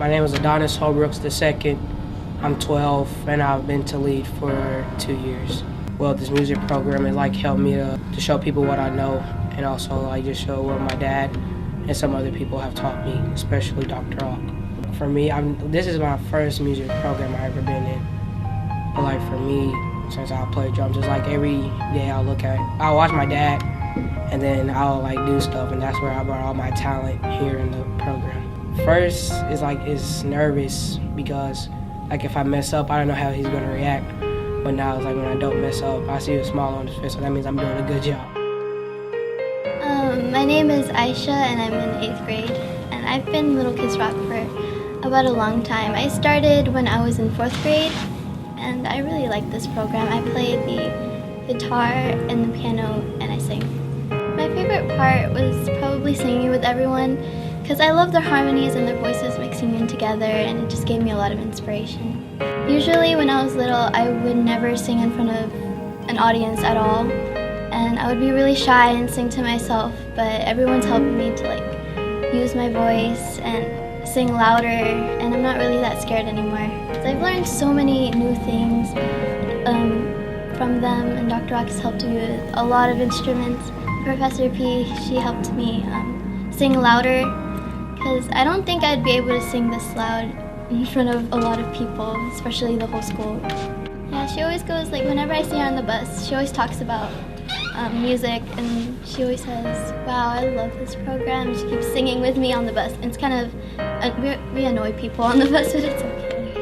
My name is Adonis Holbrooks II. I'm 12 and I've been to lead for 2 years. Well, this music program has helped me to show people what I know, and also just show what my dad and some other people have taught me, especially Dr. Rock. For me, this is my first music program I've ever been in. But for me, since I play drums, it's every day I'll watch my dad, and then I'll do stuff, and that's where I brought all my talent here in the program. First is nervous because if I mess up, I don't know how he's gonna react. But now it's when I don't mess up, I see a smile on his face, so that means I'm doing a good job. My name is Aisha and I'm in 8th grade, and I've been Little Kids Rock for about a long time. I started when I was in 4th grade, and I really like this program. I play the guitar and the piano, and I sing. My favorite part was probably singing with everyone, because I love their harmonies and their voices mixing in together, and it just gave me a lot of inspiration. Usually when I was little, I would never sing in front of an audience at all, and I would be really shy and sing to myself, but everyone's helping me to use my voice and sing louder, and I'm not really that scared anymore. So I've learned so many new things from them, and Dr. Rock has helped me with a lot of instruments. Professor P, she helped me sing louder, because I don't think I'd be able to sing this loud in front of a lot of people, especially the whole school. Yeah, she always goes, whenever I see her on the bus, she always talks about music, and she always says, wow, I love this program. She keeps singing with me on the bus, and it's kind of, we annoy people on the bus, but it's okay.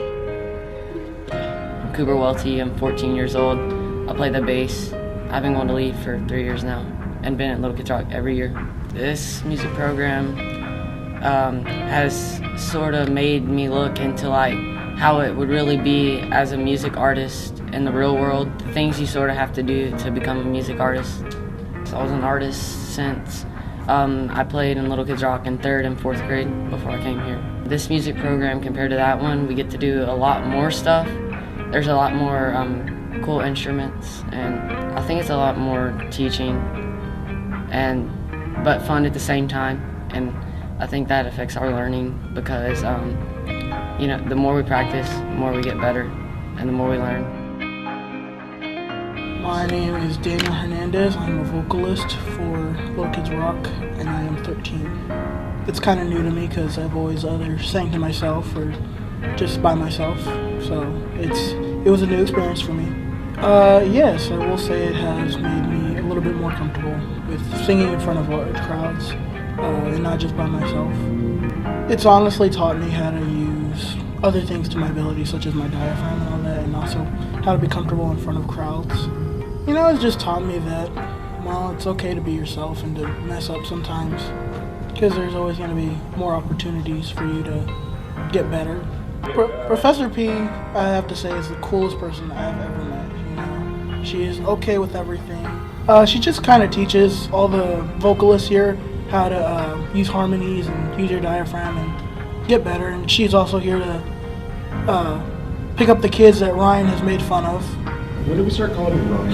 I'm Cooper Welty, I'm 14 years old. I play the bass. I've been going to lead for 3 years now, and been at Little Kids Rock every year. This music program has sort of made me look into how it would really be as a music artist in the real world, the things you sort of have to do to become a music artist. So I was an artist since I played in Little Kids Rock in 3rd and 4th grade before I came here. This music program, compared to that one, we get to do a lot more stuff. There's a lot more cool instruments, and I think it's a lot more teaching but fun at the same time, and I think that affects our learning because the more we practice, the more we get better, and the more we learn. My name is Daniel Hernandez. I'm a vocalist for Little Kids Rock, and I am 13. It's kind of new to me because I've always either sang to myself or just by myself, so it was a new experience for me. Yes, I will say it has made me a little bit more comfortable with singing in front of large crowds, and not just by myself. It's honestly taught me how to use other things to my ability, such as my diaphragm and all that, and also how to be comfortable in front of crowds. It's just taught me that, well, it's okay to be yourself and to mess up sometimes, because there's always going to be more opportunities for you to get better. Professor P, I have to say, is the coolest person I've ever met. She is okay with everything. She just kind of teaches all the vocalists here how to use harmonies and use your diaphragm and get better. And she's also here to pick up the kids that Ryan has made fun of. When did we start calling you Ryan?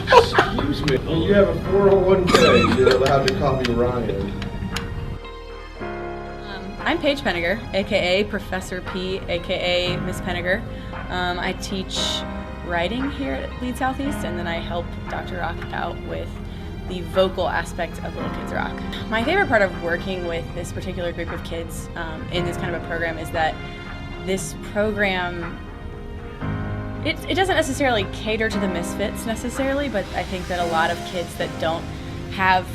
Excuse me. Well, you have a 401k. You're allowed to call me Ryan. I'm Paige Penniger, aka Professor P, aka Miss Penniger. I teach writing here at Lead Southeast, and then I help Dr. Rock out with the vocal aspect of Little Kids Rock. My favorite part of working with this particular group of kids in this kind of a program is that this program, it doesn't necessarily cater to the misfits necessarily, but I think that a lot of kids that don't have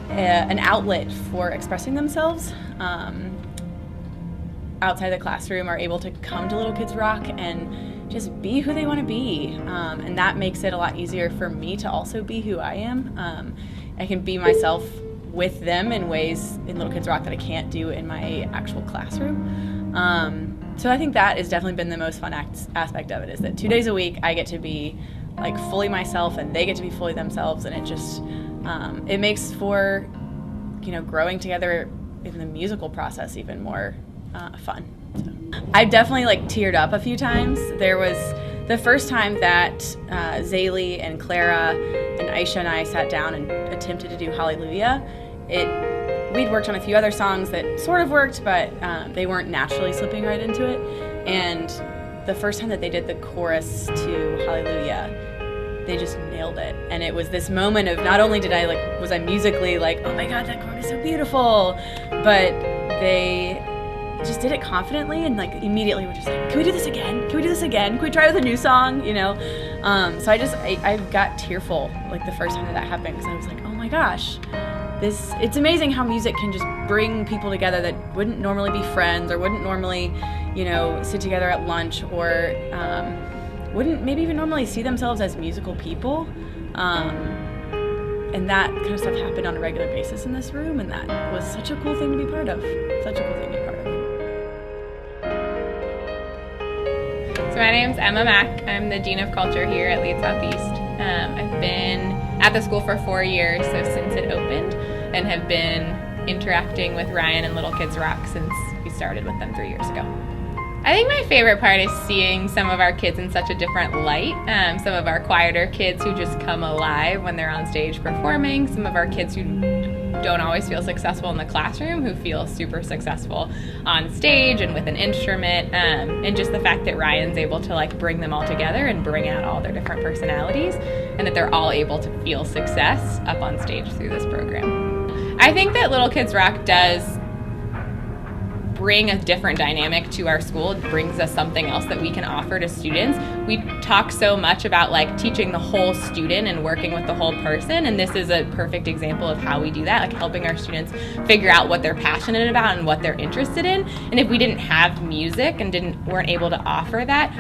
an outlet for expressing themselves outside the classroom are able to come to Little Kids Rock and just be who they want to be, and that makes it a lot easier for me to also be who I am. I can be myself with them in ways in Little Kids Rock that I can't do in my actual classroom. So I think that has definitely been the most fun aspect of it, is that 2 days a week I get to be fully myself and they get to be fully themselves, and it just it makes for growing together in the musical process even more fun. So. I've definitely teared up a few times. There was the first time that Zaylee and Clara and Aisha and I sat down and attempted to do Hallelujah. It we'd worked on a few other songs that sort of worked, but they weren't naturally slipping right into it. And the first time that they did the chorus to Hallelujah, they just nailed it. And it was this moment of not only was I musically like, oh my God, that chord is so beautiful, but they just did it confidently and like immediately were just like, can we do this again? Can we do this again? Can we try with a new song? You know? So I got tearful like the first time that happened, because I was like, oh my gosh, it's amazing how music can just bring people together that wouldn't normally be friends or wouldn't normally, sit together at lunch or wouldn't maybe even normally see themselves as musical people. And that kind of stuff happened on a regular basis in this room, and that was such a cool thing to be part of. Such a cool thing to be part of. So my name's Emma Mack. I'm the Dean of Culture here at Leeds Southeast. I've been at the school for 4 years, so since it opened, and have been interacting with Ryan and Little Kids Rock since we started with them 3 years ago. I think my favorite part is seeing some of our kids in such a different light. Some of our quieter kids who just come alive when they're on stage performing. Some of our kids who don't always feel successful in the classroom, who feel super successful on stage and with an instrument. And just the fact that Ryan's able to like bring them all together and bring out all their different personalities, and that they're all able to feel success up on stage through this program. I think that Little Kids Rock does bring a different dynamic to our school. It brings us something else that we can offer to students. We talk so much about like teaching the whole student and working with the whole person, and this is a perfect example of how we do that, like helping our students figure out what they're passionate about and what they're interested in. And if we didn't have music and weren't able to offer that,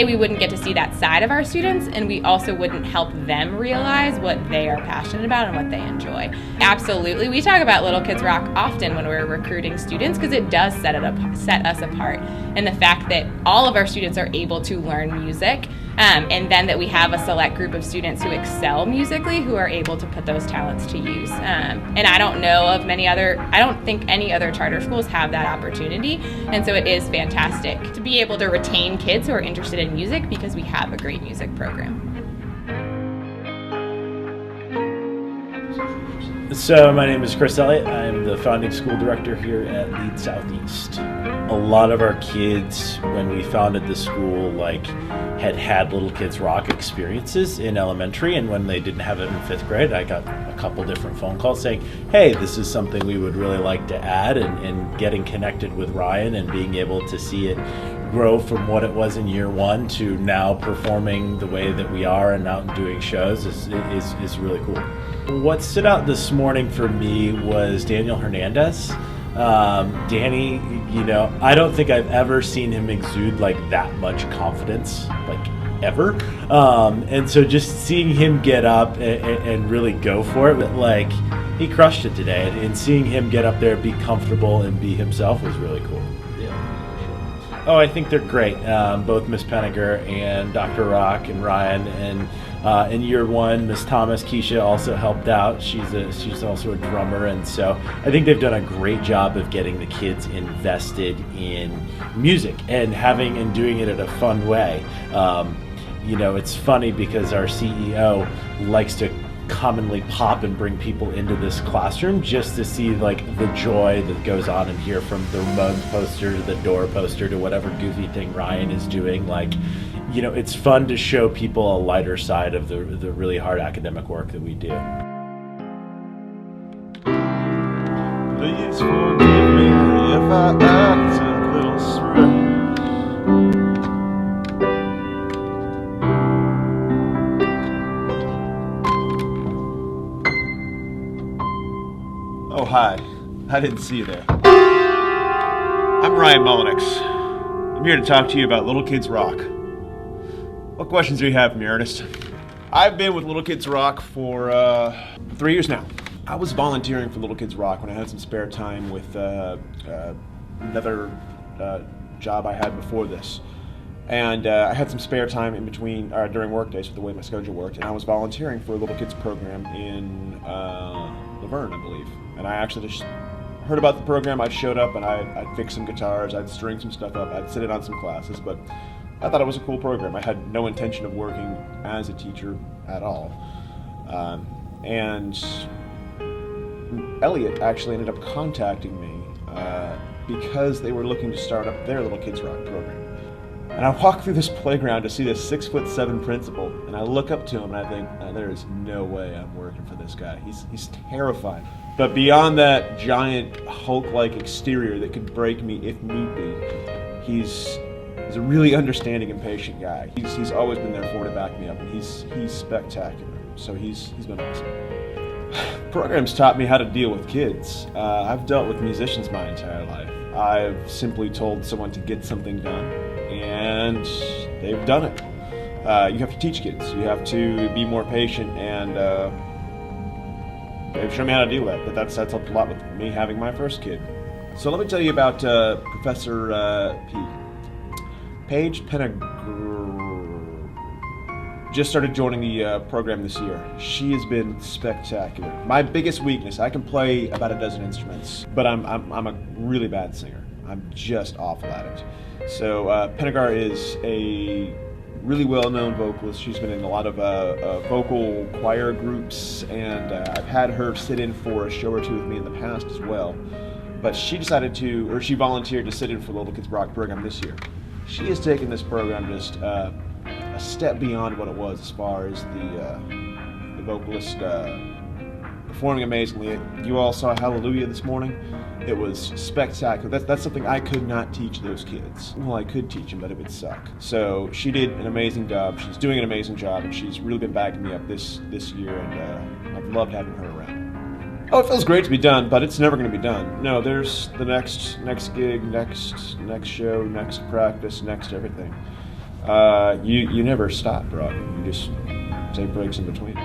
we wouldn't get to see that side of our students, and we also wouldn't help them realize what they are passionate about and what they enjoy. Absolutely, we talk about Little Kids Rock often when we're recruiting students, because it does set us apart. And the fact that all of our students are able to learn music, and then that we have a select group of students who excel musically, who are able to put those talents to use. And I don't think any other charter schools have that opportunity. And so it is fantastic to be able to retain kids who are interested in music, because we have a great music program. So my name is Chris Elliott. I'm the founding school director here at Leeds Southeast. A lot of our kids, when we founded the school, had Little Kids Rock experiences in elementary, and when they didn't have it in 5th grade, I got a couple different phone calls saying, hey, this is something we would really like to add, and getting connected with Ryan and being able to see it grow from what it was in year 1 to now performing the way that we are and out and doing shows is really cool. What stood out this morning for me was Daniel Hernandez. Danny, I don't think I've ever seen him exude that much confidence, ever. And so just seeing him get up and really go for it, he crushed it today. And seeing him get up there, be comfortable and be himself was really cool. Oh, I think they're great. Both Miss Penniger and Dr. Rock and Ryan, and in year 1, Miss Thomas, Keisha, also helped out. She's also a drummer, and so I think they've done a great job of getting the kids invested in music and doing it in a fun way. It's funny because our CEO likes to commonly pop and bring people into this classroom just to see the joy that goes on in here, from the Ramones poster to the Door poster to whatever goofy thing Ryan is doing. It's fun to show people a lighter side of the really hard academic work that we do. Please forgive me if I act a little strange. Oh, hi. I didn't see you there. I'm Ryan Mullenix. I'm here to talk to you about Little Kids Rock. What questions do you have for me, Ernest? I've been with Little Kids Rock for 3 years now. I was volunteering for Little Kids Rock when I had some spare time with another job I had before this. And I had some spare time in between, during work days with the way my schedule worked, and I was volunteering for a Little Kids program in Laverne, I believe. And I actually just heard about the program. I showed up and I'd fix some guitars, I'd string some stuff up, I'd sit in on some classes, but I thought it was a cool program. I had no intention of working as a teacher at all. And Elliott actually ended up contacting me because they were looking to start up their Little Kids Rock program. And I walk through this playground to see this 6'7" principal, and I look up to him and I think, there is no way I'm working for this guy. He's terrifying. But beyond that giant Hulk-like exterior that could break me if need be, he's a really understanding and patient guy. He's always been there for me to back me up, and he's spectacular. So he's been awesome. Program's taught me how to deal with kids. I've dealt with musicians my entire life. I've simply told someone to get something done, and they've done it. You have to teach kids. You have to be more patient, and they've shown me how to do that. But that's helped a lot with me having my first kid. So let me tell you about Professor P. Paige Penagr just started joining the program this year. She has been spectacular. My biggest weakness, I can play about a dozen instruments, but I'm a really bad singer. I'm just awful at it. So Penagr is a really well-known vocalist. She's been in a lot of vocal choir groups, and I've had her sit in for a show or two with me in the past as well. But she volunteered to sit in for the Little Kids Rock program this year. She has taken this program just a step beyond what it was as far as the vocalist performing amazingly. You all saw Hallelujah this morning. It was spectacular. That's something I could not teach those kids. Well, I could teach them, but it would suck. So she did an amazing job. She's doing an amazing job, and she's really been backing me up this year, and I've loved having her around. Oh, it feels great to be done, but it's never going to be done. No, there's the next gig, next show, next practice, next everything. You never stop, bro. You just take breaks in between.